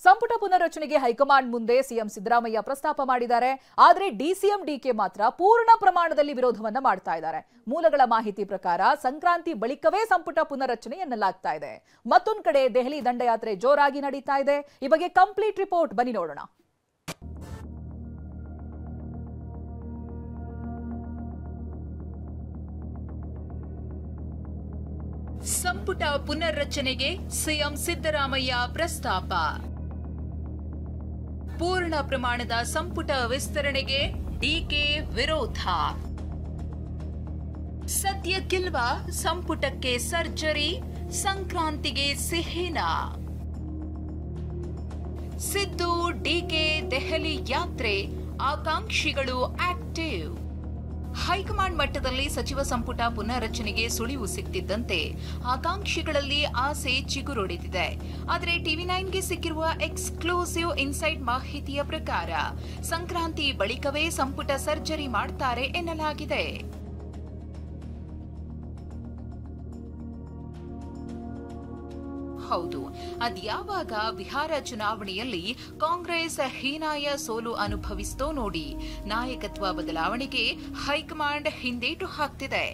ಸಂಪುಟ ಪುನರ್ರಚನೆಗೆ ಹೈಕಮಾಂಡ್ ಮುಂದೆ ಸಿಎಂ ಸಿದ್ದರಾಮಯ್ಯ ಪ್ರಸ್ತಾಪ ಮಾಡಿದ್ದಾರೆ. ಆದರೆ ಡಿಸಿಎಂ ಡಿಕೆ ಮಾತ್ರ ಪೂರ್ಣ ಪ್ರಮಾಣದಲ್ಲಿ ವಿರೋಧವನ್ನ ಮಾಡ್ತಾ ಇದ್ದಾರೆ. ಮೂಲಗಳ ಮಾಹಿತಿ ಪ್ರಕಾರ ಸಂಕ್ರಾಂತಿ ಬಳಿಕವೇ ಸಂಪುಟ ಪುನರ್ರಚನೆ ಎನ್ನಲಾಗ್ತಾ ಇದೆ. ಮತ್ತೊಂದು ಕಡೆ ದೆಹಲಿ ದಂಡಯಾತ್ರೆ ಜೋರಾಗಿ ನಡೀತಾ ಇದೆ. ಈ ಬಗ್ಗೆ ಕಂಪ್ಲೀಟ್ ರಿಪೋರ್ಟ್ ಬನ್ನಿ ನೋಡೋಣ. ಸಂಪುಟ ಪುನರ್ರಚನೆಗೆ ಸಿಎಂ ಸಿದ್ದರಾಮಯ್ಯ ಪ್ರಸ್ತಾಪ. ಪೂರ್ಣ ಪ್ರಮಾಣದ ಸಂಪುಟ ವಿಸ್ತರಣೆಗೆ ಡಿಕೆ ವಿರೋಧ. ಸದ್ಯಕ್ಕಿಲ್ವಾ ಸಂಪುಟಕ್ಕೆ ಸರ್ಜರಿ, ಸಂಕ್ರಾಂತಿಗೆ ಸಿಹಿನ. ಸಿದ್ದು ಡಿಕೆ ದೆಹಲಿ ಯಾತ್ರೆ, ಆಕಾಂಕ್ಷಿಗಳು ಆಕ್ಟಿವ್. ಹೈಕಮಾಂಡ್ ಮಟ್ಟದಲ್ಲಿ ಸಚಿವ ಸಂಪುಟ ಪುನರ್ರಚನೆಗೆ ಸುಳಿವು ಸಿಕ್ತಿದ್ದಂತೆ ಆಕಾಂಕ್ಷಿಗಳಲ್ಲಿ ಆಸೆ ಚಿಗುರೊಡೆದಿದೆ. ಆದರೆ ಟಿವಿ9ಗೆ ಸಿಕ್ಕಿರುವ ಎಕ್ಸ್ಕ್ಲೂಸಿವ್ ಇನ್ಸೈಡ್ ಮಾಹಿತಿಯ ಪ್ರಕಾರ ಸಂಕ್ರಾಂತಿ ಬಳಿಕವೇ ಸಂಪುಟ ಸರ್ಜರಿ ಮಾಡ್ತಾರೆ ಎನ್ನಲಾಗಿದೆ. ಹೌದು, ಅದ್ಯಾವಾಗ ಬಿಹಾರ ಚುನಾವಣೆಯಲ್ಲಿ ಕಾಂಗ್ರೆಸ್ ಹೀನಾಯ ಸೋಲು ಅನುಭವಿಸ್ತೋ ನೋಡಿ. ನಾಯಕತ್ವ ಬದಲಾವಣೆಗೆ ಹೈಕಮಾಂಡ್ ಹಿಂದೇಟು ಹಾಕ್ತಿದೆ.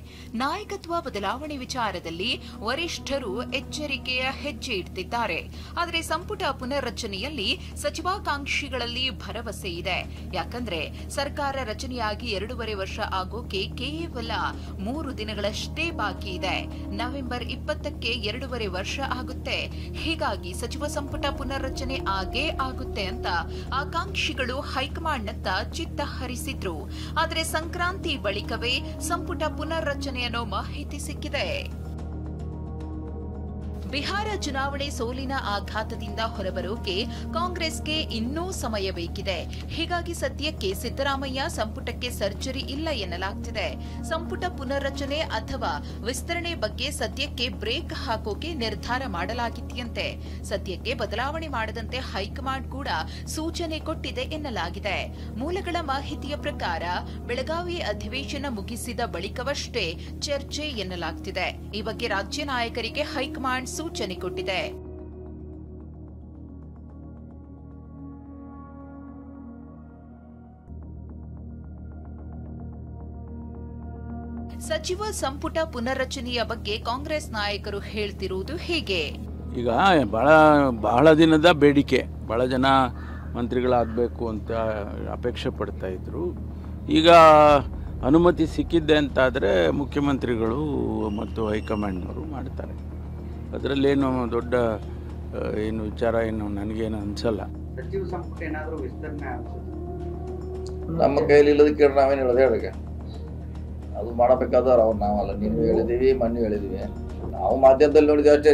ನಾಯಕತ್ವ ಬದಲಾವಣೆ ವಿಚಾರದಲ್ಲಿ ವರಿಷ್ಠರು ಎಚ್ಚರಿಕೆಯ ಹೆಜ್ಜೆ ಇಡ್ತಿದ್ದಾರೆ. ಆದರೆ ಸಂಪುಟ ಪುನರ್ರಚನೆಯಲ್ಲಿ ಸಚಿವಾಕಾಂಕ್ಷಿಗಳಲ್ಲಿ ಭರವಸೆ ಇದೆ. ಯಾಕಂದ್ರೆ ಸರ್ಕಾರ ರಚನೆಯಾಗಿ 2.5 ವರ್ಷ ಆಗೋಕೆ ಕೇವಲ 3 ದಿನಗಳಷ್ಟೇ ಬಾಕಿ ಇದೆ. ನವೆಂಬರ್ 20ಕ್ಕೆ 2.5 ವರ್ಷ ಆಗುತ್ತೆ. ಹೀಗಾಗಿ ಸಚಿವ ಸಂಪುಟ ಪುನರ್ರಚನೆ ಆಗೇ ಆಗುತ್ತೆ ಅಂತ ಆಕಾಂಕ್ಷಿಗಳು ಹೈಕಮಾಂಡ್ನತ್ತ ಚಿತ್ತ ಹರಿಸಿದ್ರು. ಆದರೆ ಸಂಕ್ರಾಂತಿ ಬಳಿಕವೇ ಸಂಪುಟ ಪುನರ್ರಚನೆ ಅನ್ನೋ ಮಾಹಿತಿ ಸಿಕ್ಕಿದೆ. ಬಿಹಾರ ಚುನಾವಣೆ ಸೋಲಿನ ಆಘಾತದಿಂದ ಹೊರಬರೋಕೆ ಕಾಂಗ್ರೆಸ್ಗೆ ಇನ್ನೂ ಸಮಯ ಬೇಕಿದೆ. ಹೀಗಾಗಿ ಸದ್ಯಕ್ಕೆ ಸಿದ್ದರಾಮಯ್ಯ ಸಂಪುಟಕ್ಕೆ ಸರ್ಜರಿ ಇಲ್ಲ ಎನ್ನಲಾಗ್ತಿದೆ. ಸಂಪುಟ ಪುನರ್ರಚನೆ ಅಥವಾ ವಿಸ್ತರಣೆ ಬಗ್ಗೆ ಸದ್ಯಕ್ಕೆ ಬ್ರೇಕ್ ಹಾಕೋಕೆ ನಿರ್ಧಾರ ಮಾಡಲಾಗಿದೆಯಂತೆ. ಸದ್ಯಕ್ಕೆ ಬದಲಾವಣೆ ಮಾಡದಂತೆ ಹೈಕಮಾಂಡ್ ಕೂಡ ಸೂಚನೆ ಕೊಟ್ಟಿದೆ ಎನ್ನಲಾಗಿದೆ. ಮೂಲಗಳ ಮಾಹಿತಿಯ ಪ್ರಕಾರ ಬೆಳಗಾವಿ ಅಧಿವೇಶನ ಮುಗಿಸಿದ ಬಳಿಕವಷ್ಟೇ ಚರ್ಚೆ ಎನ್ನಲಾಗ್ತಿದೆ. ಈ ಬಗ್ಗೆ ರಾಜ್ಯ ನಾಯಕರಿಗೆ ಹೈಕಮಾಂಡ್ ಸೂಚನೆ ಕೊಟ್ಟಿದೆ. ಸಚಿವ ಸಂಪುಟ ಪುನರ್ರಚನೆಯ ಬಗ್ಗೆ ಕಾಂಗ್ರೆಸ್ ನಾಯಕರು ಹೇಳ್ತಿರುವುದು ಹೀಗೆ. ಈಗ ಬಹಳ ದಿನದ ಬೇಡಿಕೆ, ಬಹಳ ಜನ ಮಂತ್ರಿಗಳಾಗಬೇಕು ಅಂತ ಅಪೇಕ್ಷೆ ಪಡ್ತಾ ಇದ್ರು. ಈಗ ಅನುಮತಿ ಸಿಕ್ಕಿದ್ದೆ ಅಂತಾದರೆ ಮುಖ್ಯಮಂತ್ರಿಗಳು ಮತ್ತು ಹೈಕಮಾಂಡ್ನವರು ಮಾಡ್ತಾರೆ. ಅದರಲ್ಲೇನು ದೊಡ್ಡ ಏನು ವಿಚಾರ ಏನು ನನಗೇನು ಅನಿಸಲ್ಲ. ಸಚಿವ ಸಂಪುಟ ಏನಾದರೂ ವಿಸ್ತರಣೆ ನಮ್ಮ ಕೈಯಲ್ಲಿ ಇಲ್ಲದಕ್ಕೆ ನಾವೇನು ಹೇಳೋದು ಹೇಳಿಗೆ ಅದು ಮಾಡಬೇಕಾದ್ರೆ ಅವ್ರು ನಾವಲ್ಲ. ನೀವು ಹೇಳಿದೀವಿ, ಮೊನ್ನೆ ಹೇಳಿದೀವಿ, ನಾವು ಮಾಧ್ಯಮದಲ್ಲಿ ನೋಡಿದ್ವಿ ಅಷ್ಟೇ.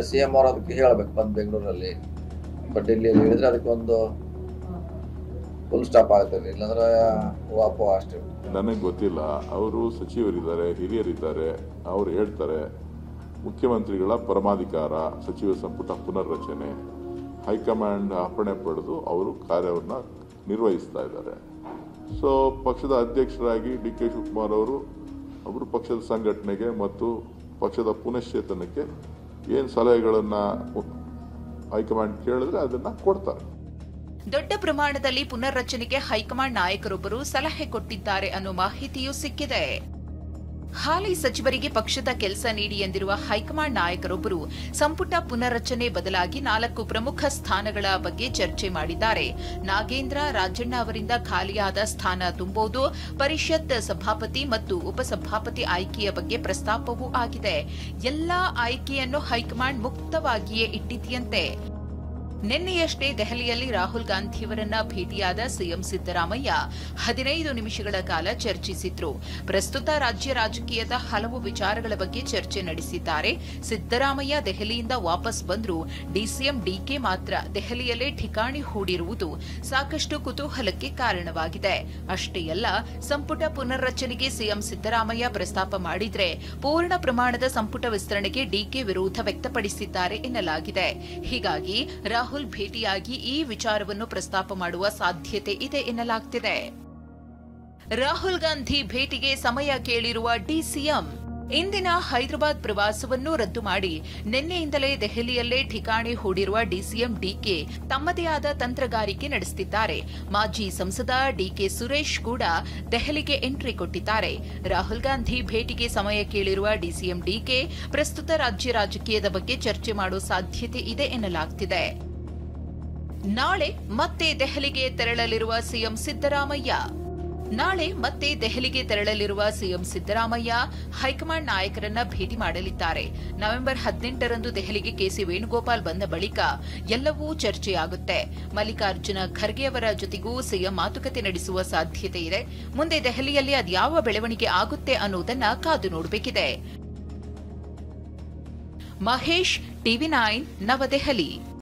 CM ಅವರು ಅದಕ್ಕೆ ಹೇಳಬೇಕು ಬಂದು ಬೆಂಗಳೂರಲ್ಲಿ. ಬಟ್ ಡೆಲ್ಲಿಯಲ್ಲಿ ಹೇಳಿದ್ರೆ ಅದಕ್ಕೆ ಒಂದು ಫುಲ್ ಸ್ಟಾಪ್ ಆಗ್ತದೆ, ಇಲ್ಲಾಂದ್ರೆ ವಾಪೋ ಅಷ್ಟೇ. ನನಗೆ ಗೊತ್ತಿಲ್ಲ. ಅವರು ಸಚಿವರಿದ್ದಾರೆ, ಹಿರಿಯರಿದ್ದಾರೆ, ಅವ್ರು ಹೇಳ್ತಾರೆ. ಮುಖ್ಯಮಂತ್ರಿಗಳ ಪರಮಾಧಿಕಾರ ಸಚಿವ ಸಂಪುಟ ಪುನರ್ರಚನೆ, ಹೈಕಮಾಂಡ್ ಅಪ್ಪಣೆ ಪಡೆದು ಅವರು ಕಾರ್ಯವನ್ನು ನಿರ್ವಹಿಸ್ತಾ ಇದ್ದಾರೆ. ಸೊ ಪಕ್ಷದ ಅಧ್ಯಕ್ಷರಾಗಿ DK ಶಿವಕುಮಾರ್ ಅವರು ಪಕ್ಷದ ಸಂಘಟನೆಗೆ ಮತ್ತು ಪಕ್ಷದ ಪುನಶ್ಚೇತನಕ್ಕೆ ಏನು ಸಲಹೆಗಳನ್ನು ಹೈಕಮಾಂಡ್ ಕೇಳಿದ್ರೆ ಅದನ್ನು ಕೊಡ್ತಾರೆ. ದೊಡ್ಡ ಪ್ರಮಾಣದಲ್ಲಿ ಪುನರ್ರಚನೆಗೆ ಹೈಕಮಾಂಡ್ ನಾಯಕರೊಬ್ಬರು ಸಲಹೆ ಕೊಟ್ಟಿದ್ದಾರೆ ಅನ್ನೋ ಮಾಹಿತಿಯೂ ಸಿಕ್ಕಿದೆ. ಹಾಲಿ ಸಚಿವರಿಗೆ ಪಕ್ಷದ ಕೆಲಸ ನೀಡಿ ಎಂದಿರುವ ಹೈಕಮಾಂಡ್ ನಾಯಕರೊಬ್ಬರು ಸಂಪುಟ ಪುನರ್ರಚನೆ ಬದಲಾಗಿ 4 ಪ್ರಮುಖ ಸ್ಥಾನಗಳ ಬಗ್ಗೆ ಚರ್ಚೆ ಮಾಡಿದ್ದಾರೆ. ನಾಗೇಂದ್ರ ರಾಜಣ್ಣ ಅವರಿಂದ ಖಾಲಿಯಾದ ಸ್ಥಾನ ತುಂಬುವುದು, ಪರಿಷತ್ ಸಭಾಪತಿ ಮತ್ತು ಉಪಸಭಾಪತಿ ಆಯ್ಕೆಯ ಬಗ್ಗೆ ಪ್ರಸ್ತಾಪವೂ ಆಗಿದೆ. ಎಲ್ಲಾ ಆಯ್ಕೆಯನ್ನು ಹೈಕಮಾಂಡ್ ಮುಕ್ತವಾಗಿಯೇ ಇಟ್ಟಿದೆಯಂತೆ. ನಿನ್ನೆಯಷ್ಟೇ ದೆಹಲಿಯಲ್ಲಿ ರಾಹುಲ್ ಗಾಂಧಿಯವರನ್ನ ಭೇಟಿಯಾದ ಸಿಎಂ ಸಿದ್ದರಾಮಯ್ಯ 15 ನಿಮಿಷಗಳ ಕಾಲ ಚರ್ಚಿಸಿದ್ರು. ಪ್ರಸ್ತುತ ರಾಜ್ಯ ರಾಜಕೀಯದ ಹಲವು ವಿಚಾರಗಳ ಬಗ್ಗೆ ಚರ್ಚೆ ನಡೆಸಿದ್ದಾರೆ. ಸಿದ್ದರಾಮಯ್ಯ ದೆಹಲಿಯಿಂದ ವಾಪಸ್ ಬಂದ್ರು, ಡಿಸಿಎಂ ಡಿಕೆ ಮಾತ್ರ ದೆಹಲಿಯಲ್ಲೇ ಠಿಕಾಣಿ ಹೂಡಿರುವುದು ಸಾಕಷ್ಟು ಕುತೂಹಲಕ್ಕೆ ಕಾರಣವಾಗಿದೆ. ಅಷ್ಟೇ ಅಲ್ಲ, ಸಂಪುಟ ಪುನರ್ರಚನೆಗೆ ಸಿಎಂ ಸಿದ್ದರಾಮಯ್ಯ ಪ್ರಸ್ತಾಪ ಮಾಡಿದ್ರೆ ಪೂರ್ಣ ಪ್ರಮಾಣದ ಸಂಪುಟ ವಿಸ್ತರಣೆಗೆ ಡಿಕೆ ವಿರೋಧ ವ್ಯಕ್ತಪಡಿಸಿದ್ದಾರೆ ಎನ್ನಲಾಗಿದೆ. ಹೀಗಾಗಿ ರಾಹುಲ್ ಭೇಟಿಯಾಗಿ ಈ ವಿಚಾರವನ್ನು ಪ್ರಸ್ತಾಪ ಮಾಡುವ ಸಾಧ್ಯತೆ ಇದೆ ಎನ್ನಲಾಗ್ತಿದೆ. ರಾಹುಲ್ ಗಾಂಧಿ ಭೇಟಿಗೆ ಸಮಯ ಕೇಳಿರುವ ಡಿಸಿಎಂ. ಇಂದಿನ ಹೈದರಾಬಾದ್ ಪ್ರವಾಸವನ್ನು ರದ್ದು ಮಾಡಿ ನಿನ್ನೆಯಿಂದಲೇ ದೆಹಲಿಯಲ್ಲೇ ಠಿಕಾಣಿ ಹೂಡಿರುವ ಡಿಸಿಎಂ ಡಿಕೆ ತಮ್ಮದೇ ಆದ ತಂತ್ರಗಾರಿಕೆ ನಡೆಸುತ್ತಿದ್ದಾರೆ. ಮಾಜಿ ಸಂಸದ ಡಿಕೆ ಸುರೇಶ್ ಕೂಡ ದೆಹಲಿಗೆ ಎಂಟ್ರಿ ಕೊಟ್ಟಿದ್ದಾರೆ. ರಾಹುಲ್ ಗಾಂಧಿ ಭೇಟಿಗೆ ಸಮಯ ಕೇಳಿರುವ ಡಿಸಿಎಂ ಡಿಕೆ ಪ್ರಸ್ತುತ ರಾಜ್ಯ ರಾಜಕೀಯದ ಬಗ್ಗೆ ಚರ್ಚೆ ಮಾಡುವ ಸಾಧ್ಯತೆ ಇದೆ ಎನ್ನಲಾಗುತ್ತಿದೆ. ನಾಳೆ ಮತ್ತೆ ದೆಹಲಿಗೆ ತೆರಳಲಿರುವ ಸಿಎಂ ಸಿದ್ದರಾಮಯ್ಯ ಹೈಕಮಾಂಡ್ ನಾಯಕರನ್ನ ಭೇಟಿ ಮಾಡಲಿದ್ದಾರೆ. ನವೆಂಬರ್ 18ರಂದು ದೆಹಲಿಗೆ ಕೆಸಿ ವೇಣುಗೋಪಾಲ್ ಬಂದ ಬಳಿಕ ಎಲ್ಲವೂ ಚರ್ಚೆಯಾಗುತ್ತೆ. ಮಲ್ಲಿಕಾರ್ಜುನ ಖರ್ಗೆ ಅವರ ಜೊತೆಗೂ ಸಿಎಂ ಮಾತುಕತೆ ನಡೆಸುವ ಸಾಧ್ಯತೆ ಇದೆ. ಮುಂದೆ ದೆಹಲಿಯಲ್ಲಿ ಅದ್ಯಾವ ಬೆಳವಣಿಗೆ ಆಗುತ್ತೆ ಅನ್ನೋದನ್ನ ಕಾದು ನೋಡಬೇಕಿದೆ. ಮಹೇಶ್, ಟಿವಿ9 ನವದೆಹಲಿ.